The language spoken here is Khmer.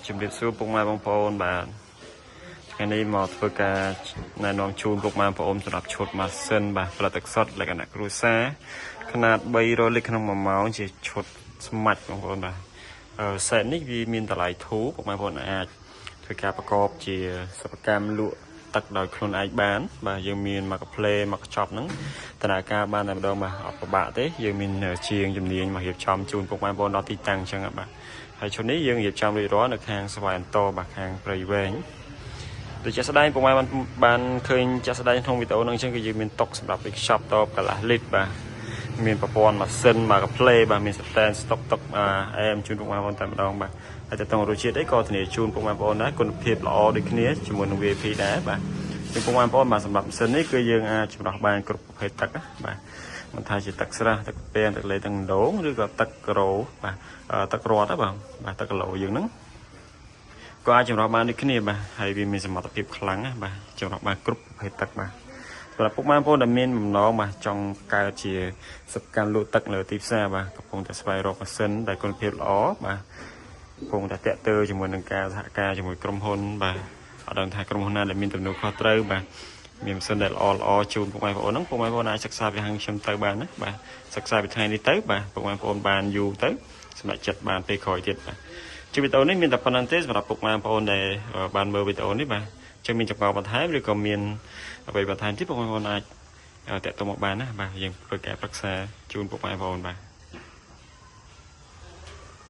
ជំរាបសួរពុកម៉ែបងប្អូនបាទថ្ងៃនេះមកធ្វើការណែនាំជូនពុកម៉ែបងប្អូនសម្រាប់ឈុតម៉ាស៊ីនបាទផលិតទឹកសុទ្ធលក្ខណៈគ្រួសារขนาด300លីត្រក្នុង1ម៉ោងជាឈុតស្មាច់បងប្អូនបាទសេតនេះវាមានតម្លៃធូរពុកម៉ែបងប្អូនអាចធ្វើការប្រកបជាសិប្បកម្មលក់ទឹកដោយខ្លួនឯងបានបាទយើងមានមកកាផ្លេមកកញ្ចប់ហ្នឹងដំណើរការបានតែម្ដងបាទអត់ពិបាកទេយើងមានជាងជំនាញមករៀបចំជូនពុកម៉ែបងប្អូនដល់ទីតាំងអញ្ចឹងបាទហើយឈុតនេះយើងរៀបចំរួចរាល់នៅខាងស្វាយអន្តរបាទខាងព្រៃវែងដូចជាស្ដែងពុកម៉ែបានឃើញចាក់ស្ដែងក្នុងវីដេអូហ្នឹងអញ្ចឹងគឺយើងមានតុកសម្រាប់ខ្ចប់តបកន្លះលីត្របាទមានប្រព័ន្ធម៉ាស៊ីនមកកាផ្លេបាទមានស្តែនស្តុកតុកអែមជូនពុកម៉ែបងប្អូនតែម្ដងបាទហើយទៅក្នុងរសជាតិអីក៏ធានាជូនពុកម៉ែបងប្អូនដែរគុណភាពល្អដូចគ្នាជាមួយនឹង VIP ដែរបាទពីពុកម៉ែបងប្អូនបាទសម្រាប់ម៉ាស៊ីននេះគឺយើងអាចចម្រោះបានគ្រប់ប្រភេទទឹកណាបាទមិនថាជាទឹកស្រះទឹកពែងទឹកលេទឹកដូងឬក៏ទឹកក្រូបាទទឹករត់បាទទឹកគីឡូយើងហ្នឹងក៏អាចចម្រោះបានដូចគ្នាបាទហើយវាមានសមត្ថភាពខ្លាំងណាបាទចម្រោះបានគ្រប់ប្រភេទទឹកបាទសម្រាប់ពុកម៉ែបងប្អូនដែលមានបំណងបាទចង់កើតជាសិប្បកម្មលក់ទឹកលើទីផ្សារបាទកំពុងតែស្វែងរកម៉ាស៊ីនដែលគុណភាពល្អបាទកំពុងតែតាក់ទើជាមួយនឹងការសហការជាមួយក្រុមហ៊ុនបាទអត់ដឹងថាក្រុមហ៊ុនណាដែលមានទំនួលខុសត្រូវបាទមានម៉ាស៊ីនដែលល្អជូនពុកម៉ែបងប្អូនហ្នឹងពុកម៉ែបងប្អូនអាចសិក្សាពីខាងខ្ញុំទៅបានណាបាទសិក្សាពីថ្ងៃនេះទៅបាទពុកម៉ែបងប្អូនបានយូរទៅសម្រាប់ចិត្តបានពេលក្រោយទៀតបាទជាវីដេអូនេះមានតែប៉ុណ្្នឹងទេសម្រាប់ពុកម៉ែបងប្អូនដែលបានមើលវីដេអូនេះបាទចឹងមានចម្ងល់បន្ថែមឬក៏មានអ្វីបន្ថែមទៀតពុកម៉ែបងប្អូនអាចតាក់ទងមកបានណាបាទយើងធ្វើការប្រឹក្សាជូនពុកម៉ែបងប្អូនបាទ